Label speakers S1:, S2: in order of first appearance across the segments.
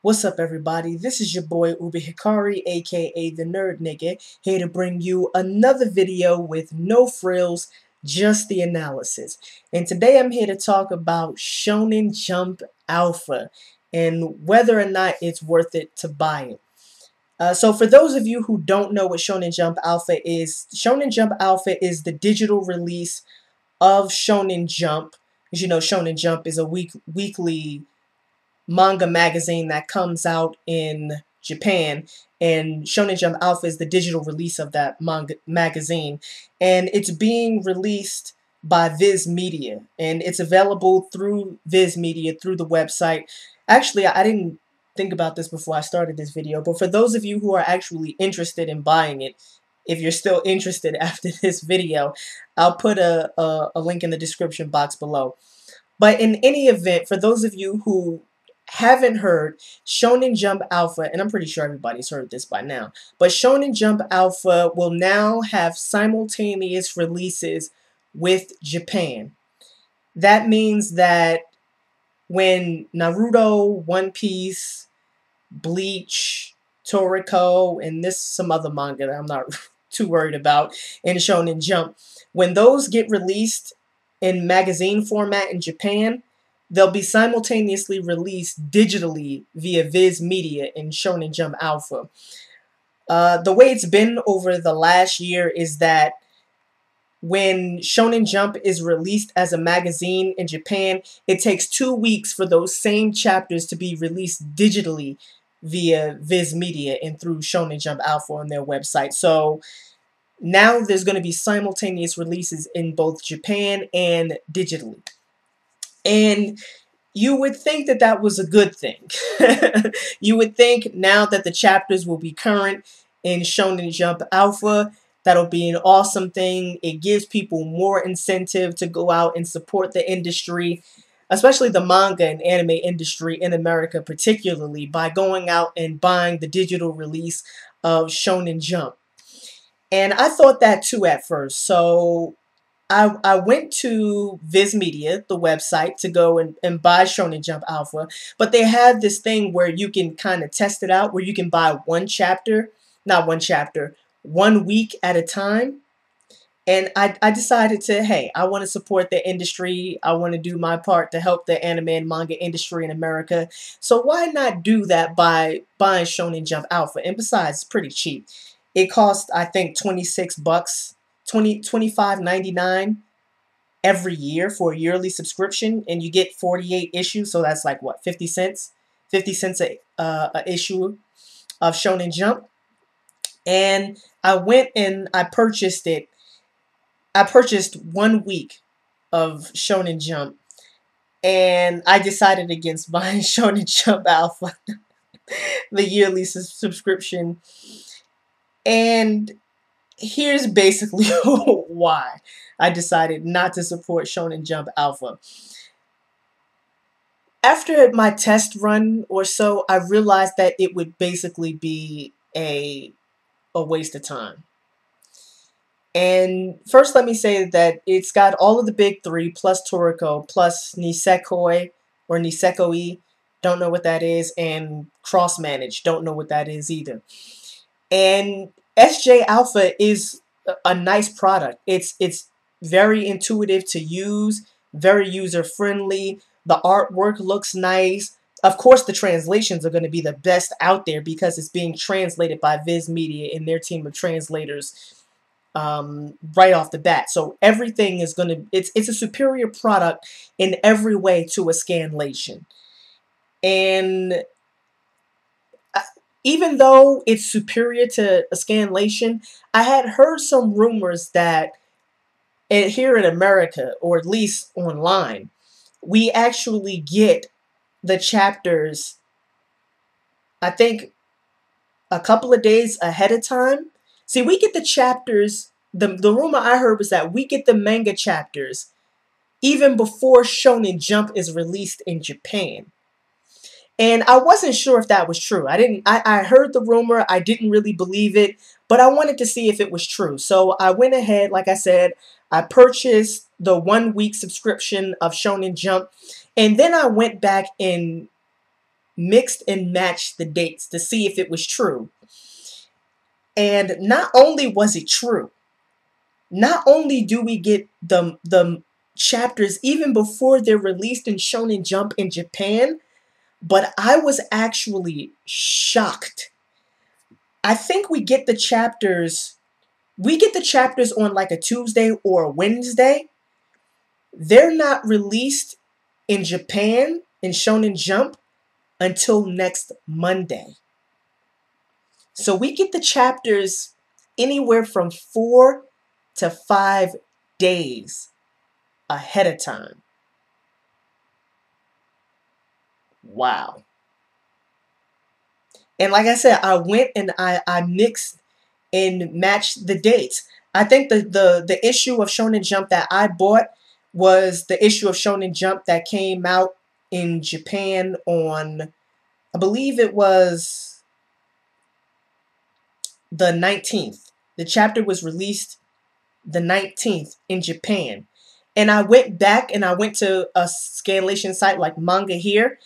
S1: What's up, everybody? This is your boy Uber Hikari, aka the Nerd Nigga, here to bring you another video with no frills, just the analysis. And today I'm here to talk about Shounen Jump Alpha and whether or not it's worth it to buy it. So for those of you who don't know what Shounen Jump Alpha is the digital release of Shounen Jump. As you know, Shounen Jump is a weekly manga magazine that comes out in Japan, and Shounen Jump Alpha is the digital release of that manga magazine, and it's being released by Viz Media, and it's available through Viz Media through the website. Actually, I didn't think about this before I started this video, but for those of you who are actually interested in buying it, if you're still interested after this video, I'll put a link in the description box below. But in any event, for those of you who haven't heard, Shounen Jump Alpha, and I'm pretty sure everybody's heard this by now, but Shounen Jump Alpha will now have simultaneous releases with Japan. That means that when Naruto, One Piece, Bleach, Toriko, and this some other manga that I'm not too worried about in Shounen Jump, when those get released in magazine format in Japan, they'll be simultaneously released digitally via Viz Media in Shounen Jump Alpha. The way it's been over the last year is that when Shounen Jump is released as a magazine in Japan, it takes 2 weeks for those same chapters to be released digitally via Viz Media and through Shounen Jump Alpha on their website. So now there's going to be simultaneous releases in both Japan and digitally. And you would think that that was a good thing. You would think now that the chapters will be current in Shounen Jump Alpha, that'll be an awesome thing. It gives people more incentive to go out and support the industry, especially the manga and anime industry in America particularly, by going out and buying the digital release of Shounen Jump. And I thought that too at first. So I went to Viz Media, the website, to go and buy Shounen Jump Alpha, but they have this thing where you can kind of test it out, where you can buy one week at a time. And I decided to, hey, I want to support the industry. I want to do my part to help the anime and manga industry in America. So why not do that by buying Shounen Jump Alpha? And besides, it's pretty cheap. It costs, I think, $26. $25.99 every year for a yearly subscription, and you get 48 issues, so that's like what, 50 cents a issue of Shonen Jump. And I went and I purchased it. I purchased 1 week of Shonen Jump, and I decided against buying Shonen Jump Alpha, the yearly subscription. And here's basically why I decided not to support Shounen Jump Alpha. After my test run or so, I realized that it would basically be a waste of time. And first, let me say that it's got all of the big three, plus Toriko, plus Nisekoi, or Nisekoi, don't know what that is, and Cross Manage, don't know what that is either. And SJ Alpha is a nice product. It's very intuitive to use, very user-friendly. The artwork looks nice. Of course, the translations are going to be the best out there because it's being translated by Viz Media and their team of translators right off the bat. So everything is going to, it's a superior product in every way to a Scanlation. And even though it's superior to a Scanlation, I had heard some rumors that here in America, or at least online, we actually get the chapters, I think, a couple of days ahead of time. See, we get the chapters, the rumor I heard was that we get the manga chapters even before Shonen Jump is released in Japan. And I wasn't sure if that was true. I heard the rumor, I didn't really believe it, but I wanted to see if it was true. So I went ahead, like I said, I purchased the 1 week subscription of Shonen Jump, and then I went back and mixed and matched the dates to see if it was true. And not only was it true, not only do we get the chapters even before they're released in Shonen Jump in Japan, but I was actually shocked. I think we get the chapters on like a Tuesday or a Wednesday. They're not released in Japan in Shonen Jump until next Monday. So we get the chapters anywhere from 4 to 5 days ahead of time. Wow. And like I said, I went and I mixed and matched the dates. I think the issue of Shonen Jump that I bought was the issue of Shonen Jump that came out in Japan on, I believe it was the 19th. The chapter was released the 19th in Japan. And I went back and I went to a Scanlation site like Manga Here,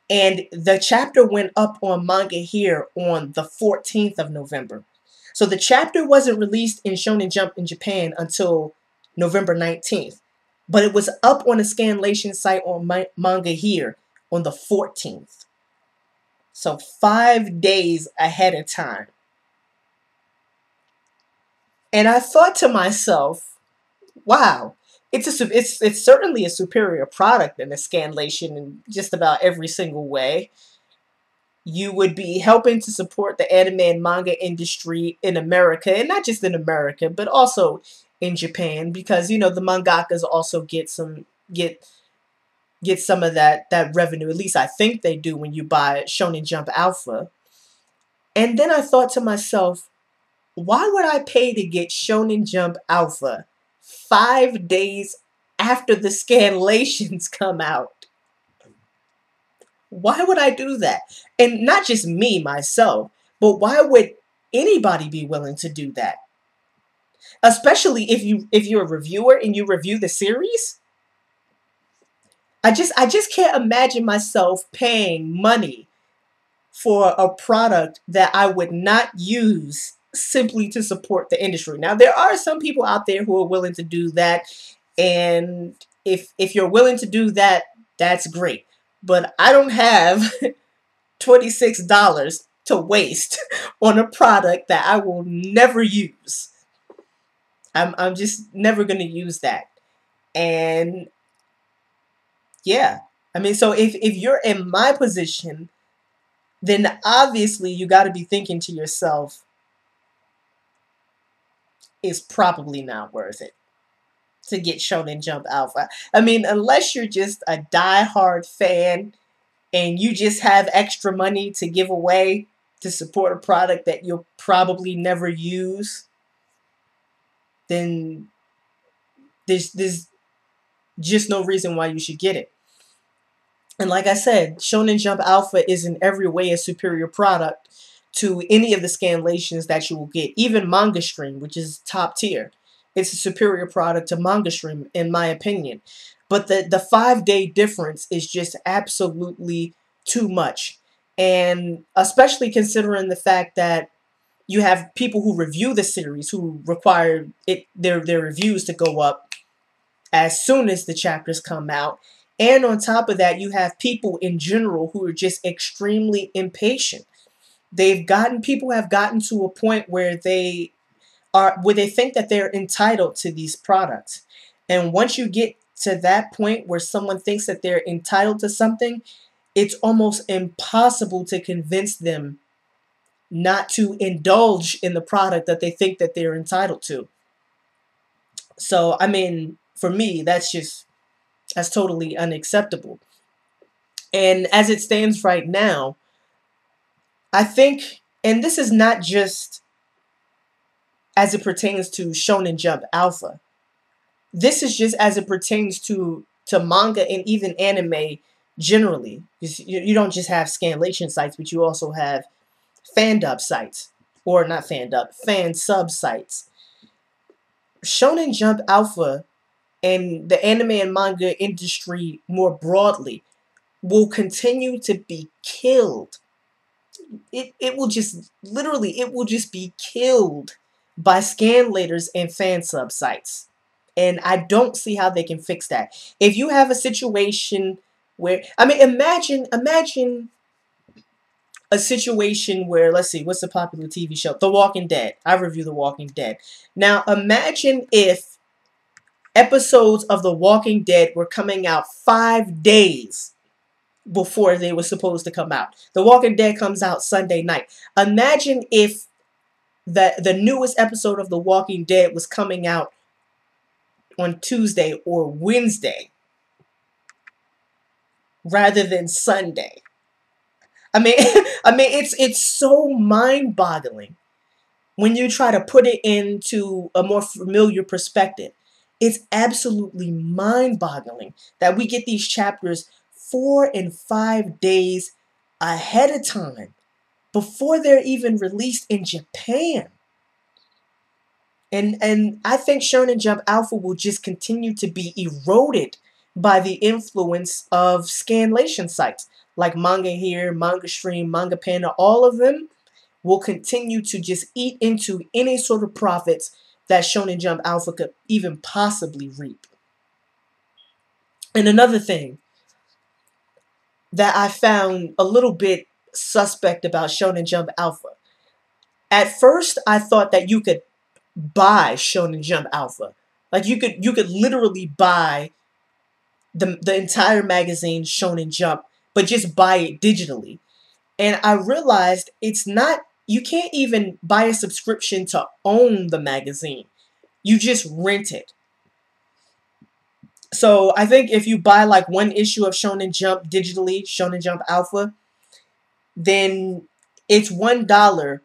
S1: and the chapter went up on Manga Here on the 14th of November. So the chapter wasn't released in Shonen Jump in Japan until November 19th. But it was up on a Scanlation site on Manga Here on the 14th. So 5 days ahead of time. And I thought to myself, wow, it's certainly a superior product than a Scanlation in just about every single way. You would be helping to support the anime and manga industry in America, and not just in America, but also in Japan, because you know the mangakas also get some of that revenue. At least I think they do when you buy Shounen Jump Alpha. And then I thought to myself, why would I pay to get Shonen Jump Alpha 5 days after the Scanlations come out? Why would I do that? And not just me, myself, but why would anybody be willing to do that? Especially if you're a reviewer and you review the series. I just can't imagine myself paying money for a product that I would not use simply to support the industry. Now, there are some people out there who are willing to do that, and if you're willing to do that, that's great. But I don't have $26 to waste on a product that I will never use. I'm just never going to use that. And yeah, I mean, so if you're in my position, then obviously you got to be thinking to yourself, it's probably not worth it to get Shonen Jump Alpha. I mean, unless you're just a die-hard fan and you just have extra money to give away to support a product that you'll probably never use, then there's just no reason why you should get it. And like I said, Shonen Jump Alpha is in every way a superior product to any of the Scanlations that you will get. Even Manga Stream, which is top tier. It's a superior product to Manga Stream, in my opinion. But the 5 day difference is just absolutely too much. And especially considering the fact that you have people who review the series who require their reviews to go up as soon as the chapters come out. And on top of that, you have people in general who are just extremely impatient. People have gotten to a point where they think that they're entitled to these products. And once you get to that point where someone thinks that they're entitled to something, it's almost impossible to convince them not to indulge in the product that they think that they're entitled to. So, I mean, for me, that's totally unacceptable. And as it stands right now, I think, and this is not just as it pertains to Shonen Jump Alpha. This is just as it pertains to manga and even anime generally. You don't just have Scanlation sites, but you also have fan-dub sites. Or not fan-dub, fan-sub sites. Shonen Jump Alpha and the anime and manga industry more broadly will continue to be killed. It will just literally it will just be killed by scanlators and fan sub sites. And I don't see how they can fix that. If you have a situation where, I mean, imagine a situation where, let's see, what's the popular TV show? The Walking Dead. I review The Walking Dead. Now imagine if episodes of The Walking Dead were coming out 5 days before they were supposed to come out. The Walking Dead comes out Sunday night. Imagine if the newest episode of The Walking Dead was coming out on Tuesday or Wednesday rather than Sunday. I mean, it's so mind-boggling when you try to put it into a more familiar perspective. It's absolutely mind-boggling that we get these chapters 4 and 5 days ahead of time before they're even released in Japan. And I think Shonen Jump Alpha will just continue to be eroded by the influence of Scanlation sites like Manga Here, Manga Stream, Manga Panda. All of them will continue to just eat into any sort of profits that Shonen Jump Alpha could even possibly reap. And another thing that I found a little bit suspect about Shonen Jump Alpha. At first, I thought that you could buy Shonen Jump Alpha. Like you could literally buy the entire magazine Shonen Jump, but just buy it digitally. And I realized it's not, you can't even buy a subscription to own the magazine. You just rent it. So I think if you buy like one issue of Shonen Jump digitally, Shonen Jump Alpha, then it's $1,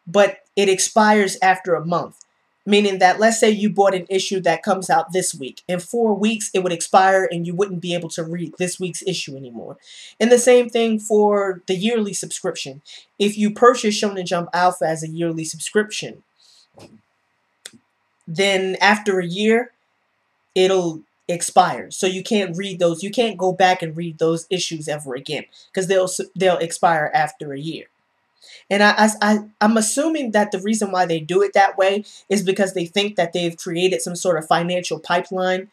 S1: but it expires after a month. Meaning that, let's say you bought an issue that comes out this week. In 4 weeks, it would expire and you wouldn't be able to read this week's issue anymore. And the same thing for the yearly subscription. If you purchase Shonen Jump Alpha as a yearly subscription, then after a year, it'll expire. So you can't read those. You can't go back and read those issues ever again because they'll expire after a year. And I'm assuming that the reason why they do it that way is because they think that they've created some sort of financial pipeline.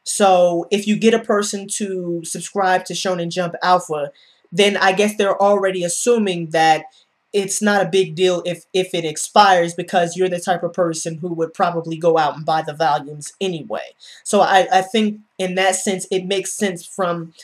S1: So if you get a person to subscribe to Shonen Jump Alpha, then I guess they're already assuming that it's not a big deal if it expires because you're the type of person who would probably go out and buy the volumes anyway. So I think in that sense, it makes sense from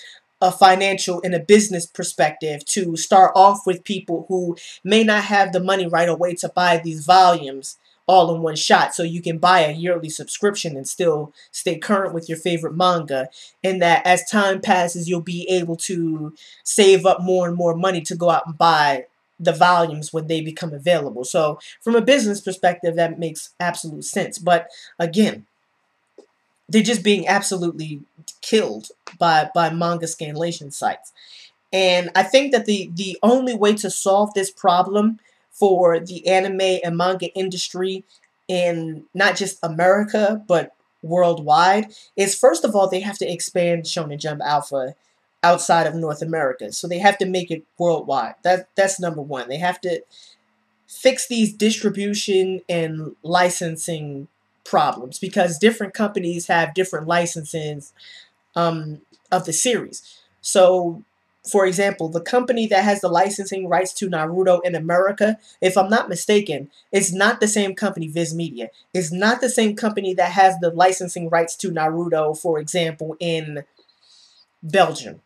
S1: a financial and a business perspective to start off with people who may not have the money right away to buy these volumes all in one shot. So you can buy a yearly subscription and still stay current with your favorite manga. And that as time passes, you'll be able to save up more and more money to go out and buy the volumes when they become available. So from a business perspective, that makes absolute sense. But again, they're just being absolutely killed by manga scanlation sites. And I think that the only way to solve this problem for the anime and manga industry in not just America, but worldwide, is first of all, they have to expand Shonen Jump Alpha outside of North America. So they have to make it worldwide. That's number one. They have to fix these distribution and licensing problems because different companies have different licenses of the series. So, for example, the company that has the licensing rights to Naruto in America, if I'm not mistaken, it's not the same company, Viz Media. It's not the same company that has the licensing rights to Naruto, for example, in Belgium.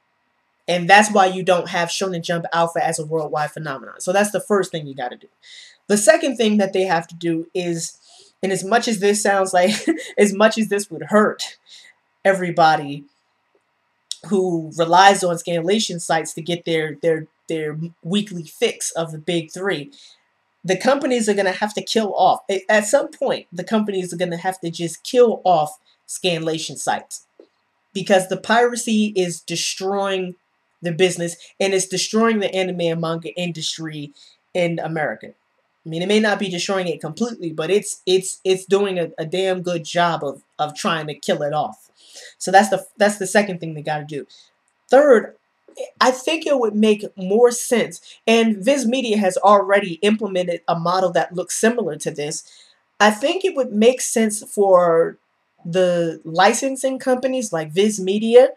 S1: And that's why you don't have Shonen Jump Alpha as a worldwide phenomenon. So that's the first thing you got to do. The second thing that they have to do is, and as much as this sounds like, as much as this would hurt everybody who relies on scanlation sites to get their weekly fix of the big three, the companies are going to have to kill off. At some point, the companies are going to have to just kill off scanlation sites because the piracy is destroying the business and it's destroying the anime and manga industry in America. I mean, it may not be destroying it completely, but it's doing a damn good job of trying to kill it off. So that's the second thing they got to do. Third, I think it would make more sense. And Viz Media has already implemented a model that looks similar to this. I think it would make sense for the licensing companies like Viz Media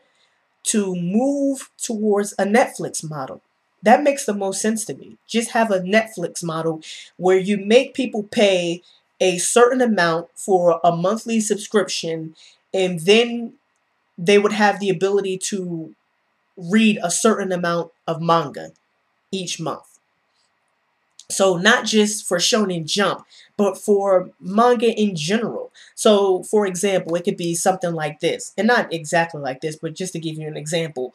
S1: to move towards a Netflix model. That makes the most sense to me. Just have a Netflix model where you make people pay a certain amount for a monthly subscription, and then they would have the ability to read a certain amount of manga each month. So not just for Shonen Jump, but for manga in general. So for example, it could be something like this, and not exactly like this, but just to give you an example.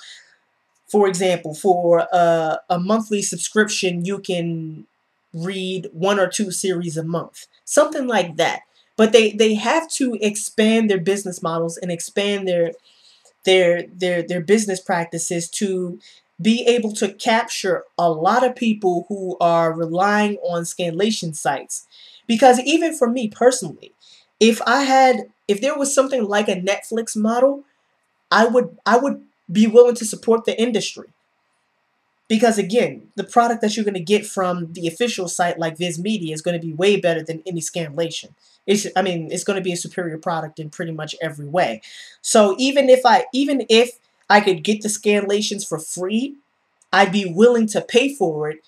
S1: For example, for a monthly subscription, you can read 1 or 2 series a month, something like that. But they have to expand their business models and expand their business practices to be able to capture a lot of people who are relying on Scanlation sites. Because even for me personally, if there was something like a Netflix model, I would be willing to support the industry. Because again, the product that you're going to get from the official site like Viz Media is going to be way better than any Scanlation. It's going to be a superior product in pretty much every way. So even if I could get the Scanlations for free, I'd be willing to pay for it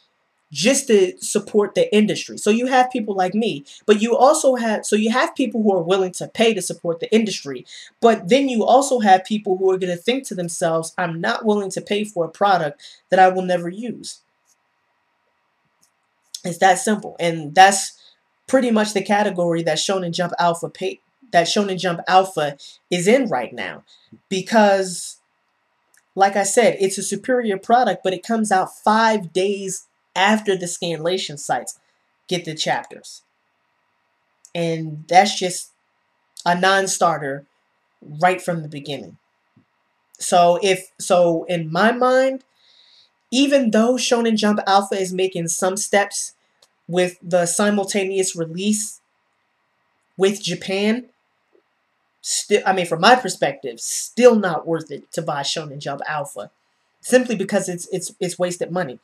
S1: just to support the industry. So you have people like me, but you have people who are willing to pay to support the industry, but then you also have people who are going to think to themselves, I'm not willing to pay for a product that I will never use. It's that simple. And that's pretty much the category that Shonen Jump Alpha is in right now. Because like I said, it's a superior product, but it comes out 5 days after the Scanlation sites get the chapters. And that's just a non-starter right from the beginning. So in my mind, even though Shonen Jump Alpha is making some steps with the simultaneous release with Japan, still, from my perspective, still not worth it to buy Shonen Jump Alpha, simply because it's wasted money.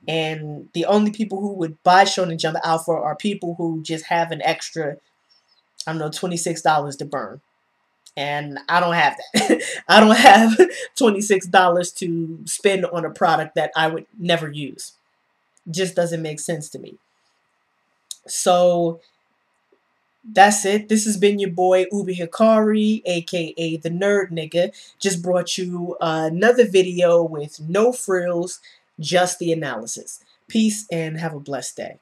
S1: And the only people who would buy Shonen Jump Alpha are people who just have an extra, I don't know, $26 to burn. And I don't have that. I don't have $26 to spend on a product that I would never use. Just doesn't make sense to me. So that's it. This has been your boy Ubi Hikari, aka the Nerd Nigga. Just brought you another video with no frills, just the analysis. Peace and have a blessed day.